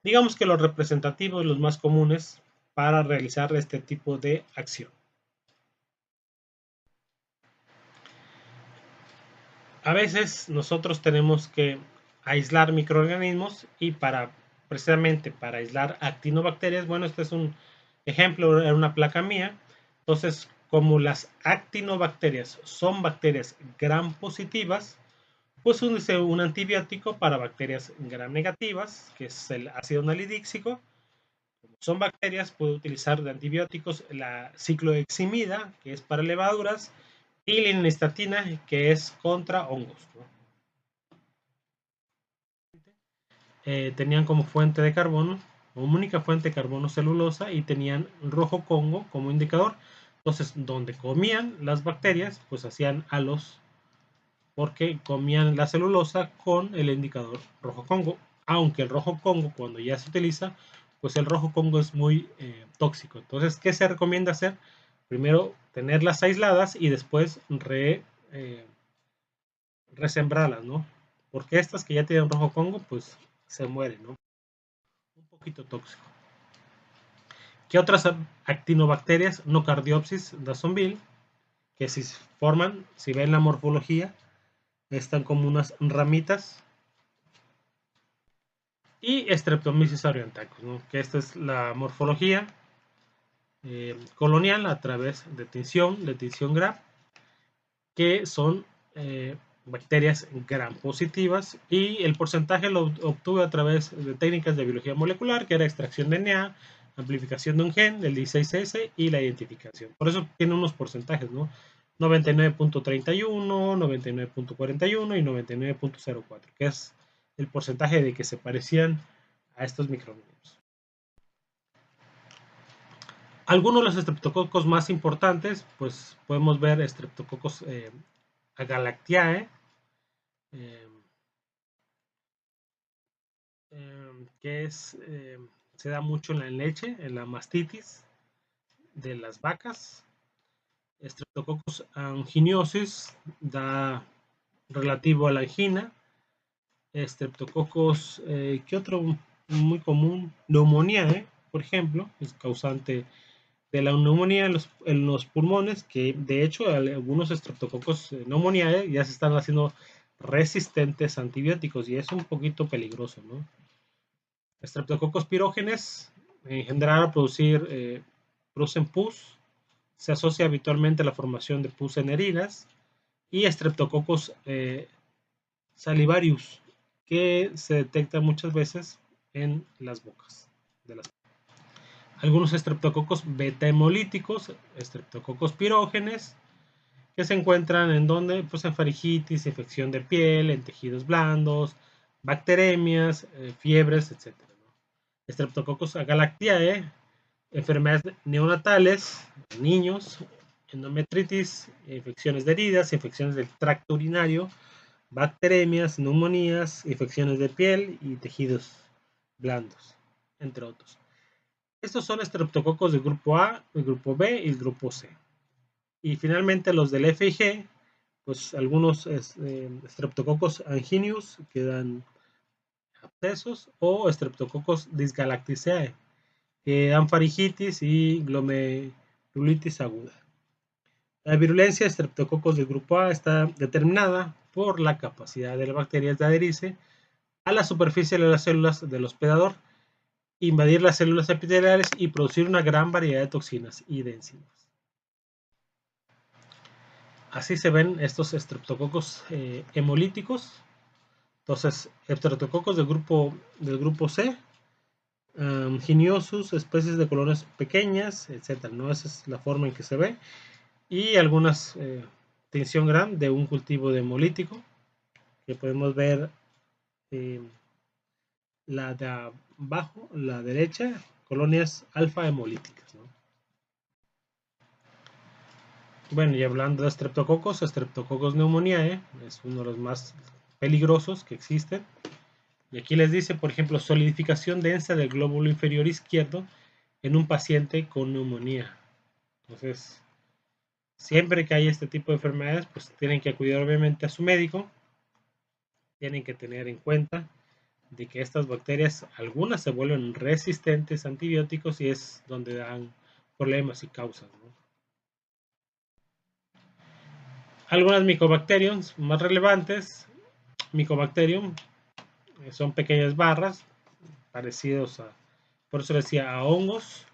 digamos que los representativos, los más comunes para realizar este tipo de acción. A veces nosotros tenemos que aislar microorganismos y precisamente para aislar actinobacterias, bueno, este es un ejemplo en una placa mía. Entonces, como las actinobacterias son bacterias gram positivas, pues use un antibiótico para bacterias gram negativas, que es el ácido nalidíxico. Como son bacterias, puede utilizar de antibióticos la cicloheximida, que es para levaduras, y la nystatina, que es contra hongos, ¿no? Tenían como fuente de carbono, como única fuente de carbono celulosa, y tenían rojo Congo como indicador. Entonces, donde comían las bacterias, pues hacían halos porque comían la celulosa con el indicador rojo Congo. Aunque el rojo Congo, cuando ya se utiliza, pues el rojo Congo es muy tóxico. Entonces, ¿qué se recomienda hacer? Primero, tenerlas aisladas y después resembrarlas, ¿no? Porque estas que ya tienen rojo Congo, pues se mueren, ¿no? Un poquito tóxico. ¿Qué otras actinobacterias? Nocardiopsis dasonville, que si forman, si ven la morfología, están como unas ramitas. Y Streptomyces orientacus, ¿no? Que esta es la morfología colonial a través de tinción Gram, que son bacterias gram positivas, y el porcentaje lo obtuve a través de técnicas de biología molecular, que era extracción de DNA, amplificación de un gen, del 16S, y la identificación. Por eso tiene unos porcentajes, ¿no? 99.31, 99.41 y 99.04, que es el porcentaje de que se parecían a estos microorganismos. Algunos de los estreptococos más importantes, pues podemos ver Streptococcus agalactiae, eh, que se da mucho en la leche, en la mastitis de las vacas. Streptococcus anginiosis da relativo a la angina. Streptococcus, ¿qué otro muy común? Neumonía, por ejemplo, es causante de la neumonía en los pulmones, que de hecho algunos estreptococos neumoniae ya se están haciendo resistentes a antibióticos, y es un poquito peligroso, ¿no? Streptococos pirógenes engendrar o producen pus, se asocia habitualmente a la formación de pus en heridas. Y Streptococos salivarius, que se detecta muchas veces en las bocas de las. Algunos estreptococos beta hemolíticos, estreptococos pirógenes, que se encuentran en donde, pues en faringitis, infección de piel, en tejidos blandos, bacteremias, fiebres, etc. Streptococcus agalactiae, enfermedades neonatales, niños, endometritis, infecciones de heridas, infecciones del tracto urinario, bacteremias, neumonías, infecciones de piel y tejidos blandos, entre otros. Estos son estreptococos del grupo A, el grupo B y el grupo C. Y finalmente los del F y G, pues algunos Streptococcus angineus que dan abscesos, o Streptococcus dysgalacticeae que dan faringitis y glomerulitis aguda. La virulencia de Streptococos del grupo A está determinada por la capacidad de las bacterias de adherirse a la superficie de las células del hospedador, invadir las células epiteliales y producir una gran variedad de toxinas y de enzimas. Así se ven estos estreptococos hemolíticos. Entonces, estreptococos del grupo C, giniosus, especies de colonias pequeñas, etc., ¿no? Esa es la forma en que se ve. Y algunas tinción Gram de un cultivo de hemolítico, que podemos ver la de abajo, la derecha, colonias alfa hemolíticas, ¿no? Bueno, y hablando de Streptococcus pneumoniae es uno de los más peligrosos que existen. Y aquí les dice, por ejemplo, solidificación densa del glóbulo inferior izquierdo en un paciente con neumonía. Entonces, siempre que hay este tipo de enfermedades, pues tienen que acudir obviamente a su médico. Tienen que tener en cuenta de que estas bacterias, algunas se vuelven resistentes a antibióticos y es donde dan problemas y causas, ¿no? Algunas micobacterias más relevantes, Mycobacterium, son pequeñas barras parecidos a, por eso decía, a hongos.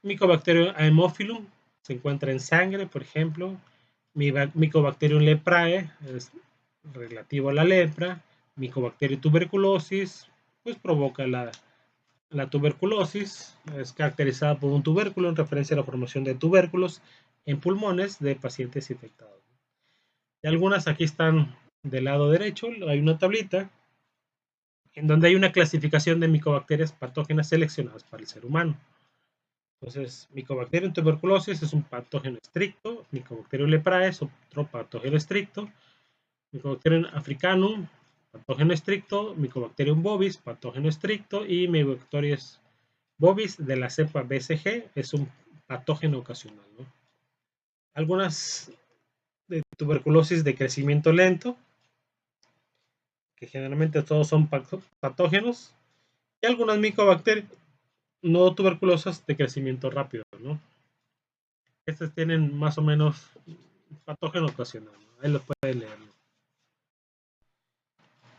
Mycobacterium haemophilum se encuentra en sangre, por ejemplo. Mycobacterium leprae es relativo a la lepra. Mycobacterium tuberculosis pues provoca la tuberculosis, es caracterizada por un tubérculo en referencia a la formación de tubérculos en pulmones de pacientes infectados. Y algunas aquí están del lado derecho, hay una tablita en donde hay una clasificación de micobacterias patógenas seleccionadas para el ser humano. Entonces, Mycobacterium tuberculosis es un patógeno estricto, Mycobacterium leprae es otro patógeno estricto, Mycobacterium africanum, patógeno estricto, Mycobacterium bovis, patógeno estricto, y Mycobacterium bovis de la cepa BCG es un patógeno ocasional, ¿no? Algunas de tuberculosis de crecimiento lento, que generalmente todos son patógenos, y algunas micobacterias no tuberculosas de crecimiento rápido, ¿no? Estas tienen más o menos patógeno ocasional, ¿no? Ahí lo pueden leer.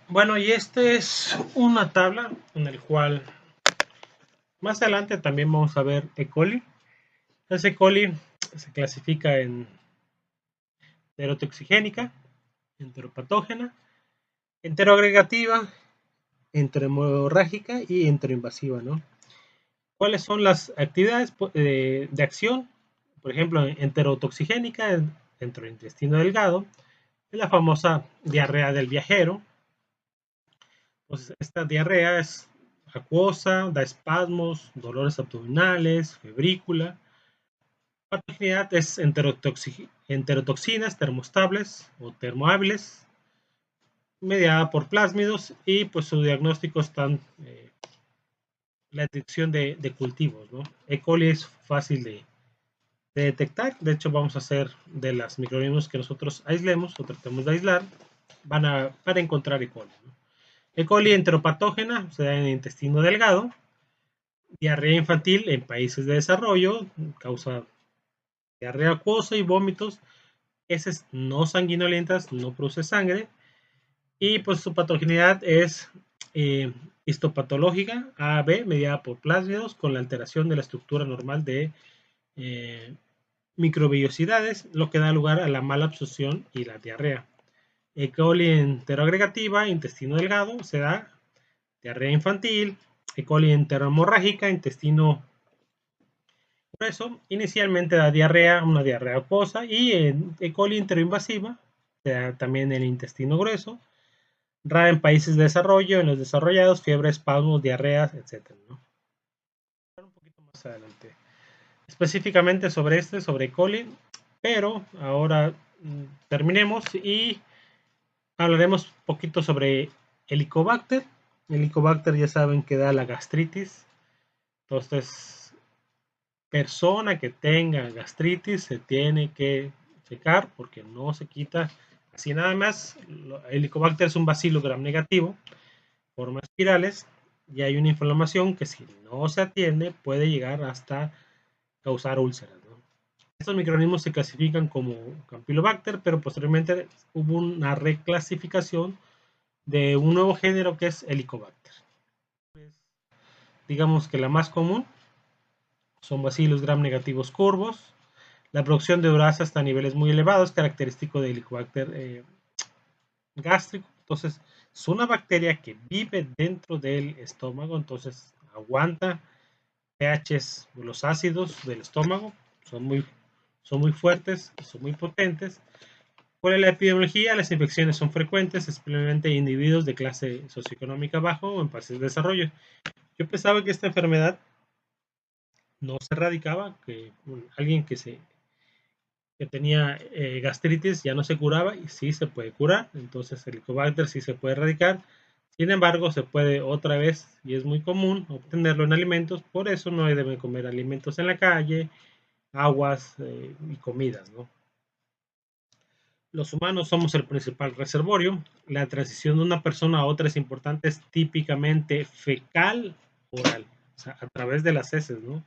Bueno, y este es una tabla en el cual más adelante también vamos a ver E. coli. Ese E. coli se clasifica en enterotoxigénica, enteropatógena, enteroagregativa, enterohemorrágica y enteroinvasiva, ¿no? ¿Cuáles son las actividades de acción? Por ejemplo, enterotoxigénica, dentro del intestino delgado, es la famosa diarrea del viajero. Pues esta diarrea es acuosa, da espasmos, dolores abdominales, febrícula. Patogenidad es enterotoxinas termoestables o termohábiles, mediada por plásmidos, y pues su diagnóstico están la detección de cultivos, ¿no? E. coli es fácil de detectar. De hecho, vamos a hacer de las microorganismos que nosotros aislemos o tratemos de aislar, para encontrar E. coli, ¿no? E. coli enteropatógena se da en el intestino delgado. Diarrea infantil en países de desarrollo, causa diarrea acuosa y vómitos. Heces no sanguinolentas, no produce sangre. Y pues su patogenidad es histopatológica, AB, mediada por plásmidos, con la alteración de la estructura normal de microvellosidades, lo que da lugar a la mala absorción y la diarrea. E. coli enteroagregativa, intestino delgado, se da diarrea infantil. E. coli enterohemorrágica, intestino grueso, inicialmente da diarrea, una diarrea acuosa, y en E. coli enteroinvasiva, se da también en el intestino grueso, rara en países de desarrollo, en los desarrollados, fiebre, espasmos, diarreas, etc., ¿no? Un poquito más adelante. Específicamente sobre E. coli, pero ahora terminemos y hablaremos un poquito sobre Helicobacter. Helicobacter ya saben que da la gastritis. Entonces, persona que tenga gastritis se tiene que checar porque no se quita así nada más. Helicobacter es un bacilo gram negativo, formas espirales, y hay una inflamación que si no se atiende puede llegar hasta causar úlceras, ¿no? Estos microorganismos se clasifican como Campylobacter, pero posteriormente hubo una reclasificación de un nuevo género que es Helicobacter. Digamos que la más común son bacilos gram negativos curvos. La producción de urasa está a niveles muy elevados, característico de Helicobacter gástrico. Entonces, es una bacteria que vive dentro del estómago, entonces aguanta pHs, los ácidos del estómago, son muy fuertes, son muy potentes. ¿Cuál es la epidemiología? Las infecciones son frecuentes, especialmente en individuos de clase socioeconómica bajo o en países de desarrollo. Yo pensaba que esta enfermedad no se erradicaba, que alguien que tenía gastritis ya no se curaba, y sí se puede curar. Entonces el Helicobacter sí se puede erradicar. Sin embargo, se puede otra vez, y es muy común obtenerlo en alimentos. Por eso no deben comer alimentos en la calle, aguas y comidas, ¿no? los humanos somos el principal reservorio. La transición de una persona a otra es importante, es típicamente fecal oral, o sea, a través de las heces, ¿no?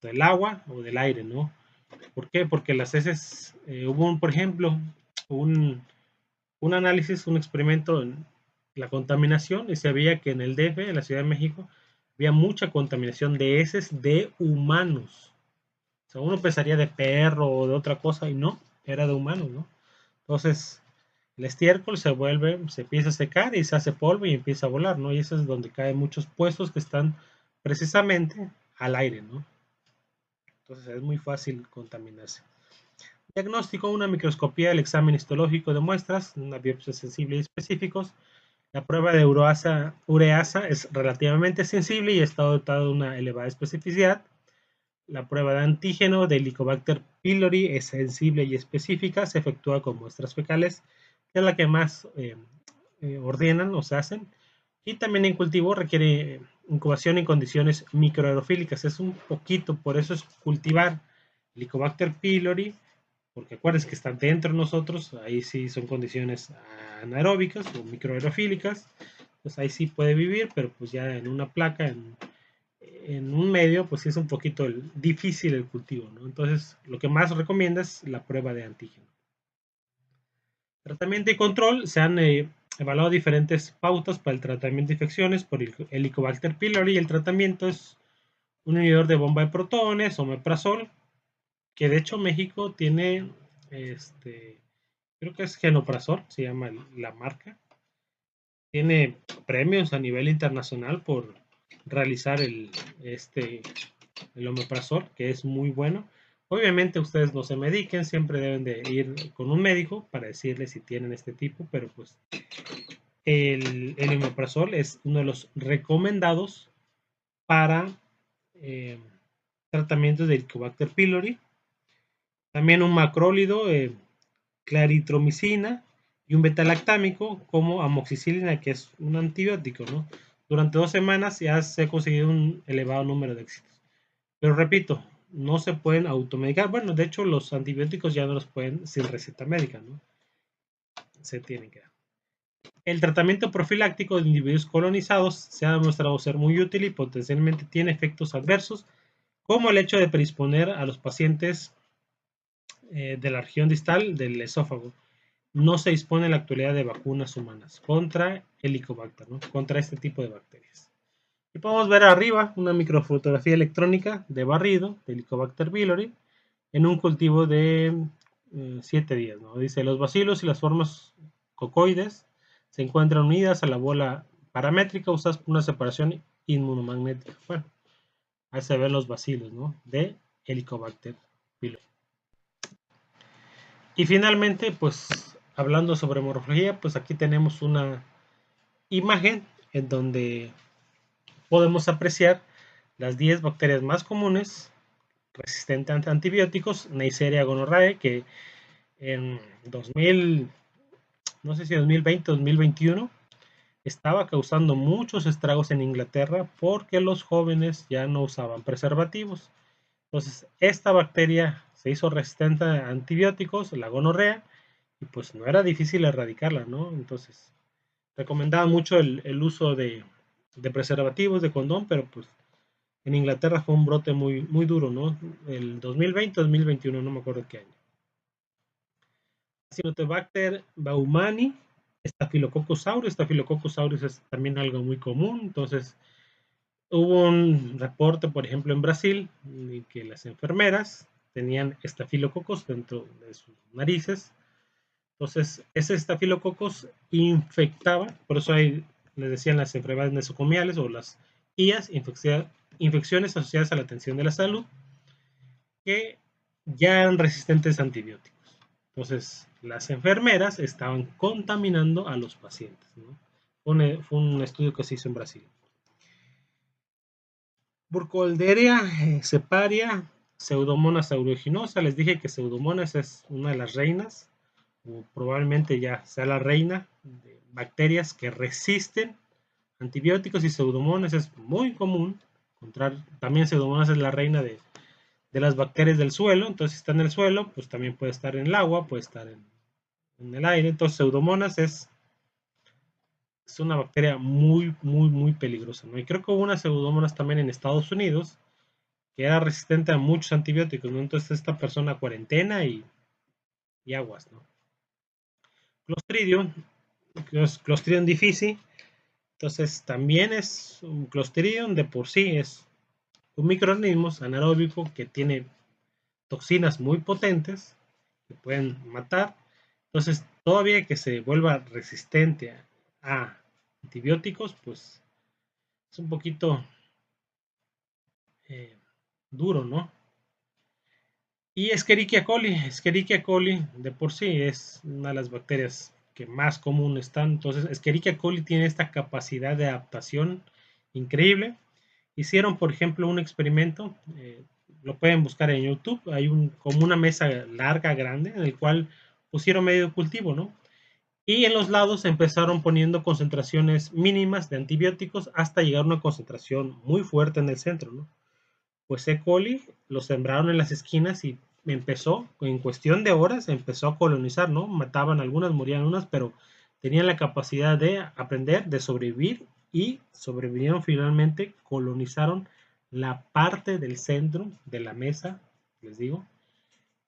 Del agua o del aire, ¿no? ¿Por qué? Porque las heces, hubo, por ejemplo, un análisis, un experimento en la contaminación y se veía que en el DF, en la Ciudad de México, había mucha contaminación de heces de humanos. O sea, uno pensaría de perro o de otra cosa y no, era de humanos, ¿no? Entonces, el estiércol se empieza a secar y se hace polvo y empieza a volar, ¿no? Y eso es donde caen muchos puestos que están precisamente al aire, ¿no? Entonces es muy fácil contaminarse. Diagnóstico, una microscopía, el examen histológico de muestras, una biopsia sensible y específicos. La prueba de ureasa es relativamente sensible y está dotada de una elevada especificidad. La prueba de antígeno de Helicobacter pylori es sensible y específica, se efectúa con muestras fecales, que es la que más ordenan o se hacen. Y también en cultivo requiere incubación en condiciones microaerofílicas. Es un poquito, por eso es cultivar Helicobacter pylori, porque acuérdense que están dentro de nosotros, ahí sí son condiciones anaeróbicas o microaerofílicas, pues ahí sí puede vivir, pero pues ya en una placa, en un medio, pues sí es un poquito difícil el cultivo, ¿no? Entonces, lo que más recomienda es la prueba de antígeno. Tratamiento y control, se han evaluado diferentes pautas para el tratamiento de infecciones por el Helicobacter pylori y el tratamiento es un inhibidor de bomba de protones, omeprazol, que de hecho México tiene, creo que es Genoprazol, se llama la marca, tiene premios a nivel internacional por realizar el omeprazol, que es muy bueno. Obviamente ustedes no se mediquen, siempre deben de ir con un médico para decirles si tienen este tipo, pero pues el omeprazol es uno de los recomendados para eh, tratamientos de Helicobacter pylori. También un macrólido, claritromicina y un betalactámico como amoxicilina, que es un antibiótico, ¿no? Durante 2 semanas ya se ha conseguido un elevado número de éxitos. Pero repito, no se pueden automedicar. Bueno, de hecho, los antibióticos ya no los pueden sin receta médica, ¿no? Se tienen que dar. El tratamiento profiláctico de individuos colonizados se ha demostrado ser muy útil y potencialmente tiene efectos adversos, como el hecho de predisponer a los pacientes de la región distal del esófago. No se dispone en la actualidad de vacunas humanas contra Helicobacter, ¿no? Contra este tipo de bacterias. Y podemos ver arriba una microfotografía electrónica de barrido de Helicobacter pylori en un cultivo de 7 días, ¿no? Dice, los bacilos y las formas cocoides se encuentran unidas a la bola paramétrica usadas por una separación inmunomagnética. Bueno, ahí se ven los bacilos, ¿no? De Helicobacter pylori. Y finalmente, pues hablando sobre morfología, pues aquí tenemos una imagen en donde podemos apreciar las 10 bacterias más comunes resistentes a antibióticos, Neisseria gonorrhoeae, que en 2000, no sé si 2020 o 2021, estaba causando muchos estragos en Inglaterra porque los jóvenes ya no usaban preservativos. Entonces, esta bacteria se hizo resistente a antibióticos, la gonorrea, y pues no era difícil erradicarla, ¿no? Entonces, recomendaban mucho el uso de preservativos, de condón, pero pues en Inglaterra fue un brote muy, muy duro, ¿no? El 2020-2021, no me acuerdo qué año. Acinetobacter baumannii, Staphylococcus aureus. Staphylococcus aureus es también algo muy común. Entonces, hubo un reporte, por ejemplo, en Brasil, en que las enfermeras tenían estafilococos dentro de sus narices. Entonces, ese estafilococos infectaba, por eso ahí les decían las enfermedades nosocomiales o las IAS, infecciones asociadas a la atención de la salud, que ya eran resistentes a antibióticos. Entonces, las enfermeras estaban contaminando a los pacientes, ¿no? Fue un estudio que se hizo en Brasil. Burkholderia ceparia, Pseudomonas aeruginosa. Les dije que Pseudomonas es una de las reinas, o probablemente ya sea la reina de bacterias que resisten antibióticos, y Pseudomonas es muy común encontrar. También Pseudomonas es la reina de las bacterias del suelo. Entonces, si está en el suelo, pues también puede estar en el agua, puede estar en el aire. Entonces, Pseudomonas es una bacteria muy peligrosa, ¿no? Y creo que hubo una Pseudomonas también en Estados Unidos que era resistente a muchos antibióticos, ¿no? Entonces, esta persona cuarentena y aguas, ¿no? Clostridium, Clostridium difficile, entonces también es un Clostridium de por sí, es un microorganismo anaeróbico que tiene toxinas muy potentes que pueden matar. Entonces, todavía que se vuelva resistente a antibióticos, pues es un poquito eh, duro, ¿no? Y Escherichia coli de por sí es una de las bacterias que más común están. Entonces, Escherichia coli tiene esta capacidad de adaptación increíble. Hicieron, por ejemplo, un experimento, lo pueden buscar en YouTube, hay como una mesa larga, grande, en el cual pusieron medio de cultivo, ¿no? Y en los lados empezaron poniendo concentraciones mínimas de antibióticos hasta llegar a una concentración muy fuerte en el centro, ¿no? Pues E. coli lo sembraron en las esquinas y empezó, en cuestión de horas, empezó a colonizar, ¿no? Mataban algunas, morían unas, pero tenían la capacidad de aprender, de sobrevivir y sobrevivieron finalmente, colonizaron la parte del centro de la mesa, les digo,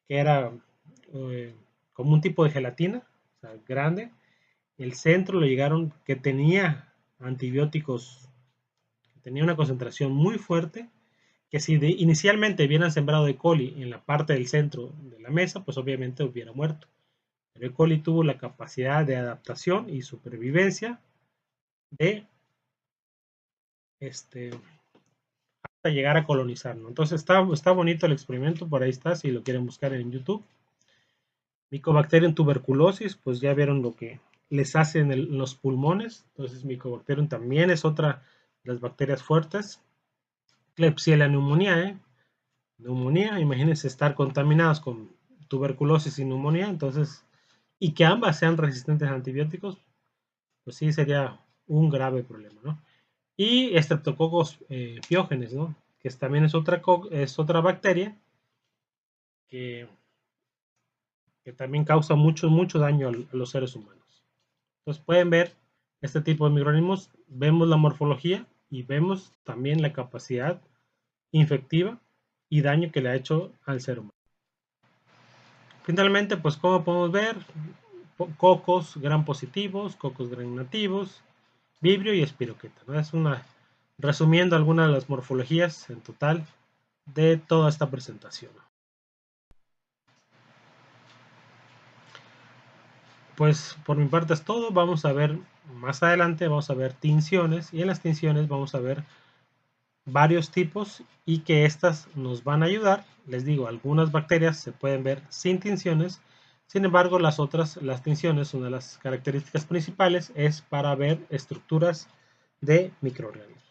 que era eh, como un tipo de gelatina, o sea, grande. El centro lo llegaron, que tenía antibióticos, que tenía una concentración muy fuerte, que si inicialmente hubieran sembrado E. coli en la parte del centro de la mesa, pues obviamente hubiera muerto. Pero E. coli tuvo la capacidad de adaptación y supervivencia de hasta llegar a colonizar, ¿no? Entonces está bonito el experimento, por ahí está, si lo quieren buscar en YouTube. Mycobacterium tuberculosis, pues ya vieron lo que les hace en los pulmones. Entonces Mycobacterium también es otra de las bacterias fuertes. Klebsiella pneumoniae, neumonía, imagínense estar contaminados con tuberculosis y neumonía, entonces, y que ambas sean resistentes a antibióticos, pues sí sería un grave problema, ¿no? Y Streptococcus piógenes, ¿no? Que también es otra bacteria que, que también causa mucho daño a los seres humanos. Entonces pueden ver este tipo de microorganismos, vemos la morfología y vemos también la capacidad infectiva y daño que le ha hecho al ser humano. Finalmente, pues como podemos ver, cocos gran positivos, cocos gran negativos, vibrio y espiroqueta, ¿no? Es resumiendo algunas de las morfologías en total de toda esta presentación. Pues por mi parte es todo, vamos a ver más adelante, vamos a ver tinciones y en las tinciones vamos a ver varios tipos y que estas nos van a ayudar. Les digo, algunas bacterias se pueden ver sin tinciones, sin embargo las tinciones, una de las características principales es para ver estructuras de microorganismos.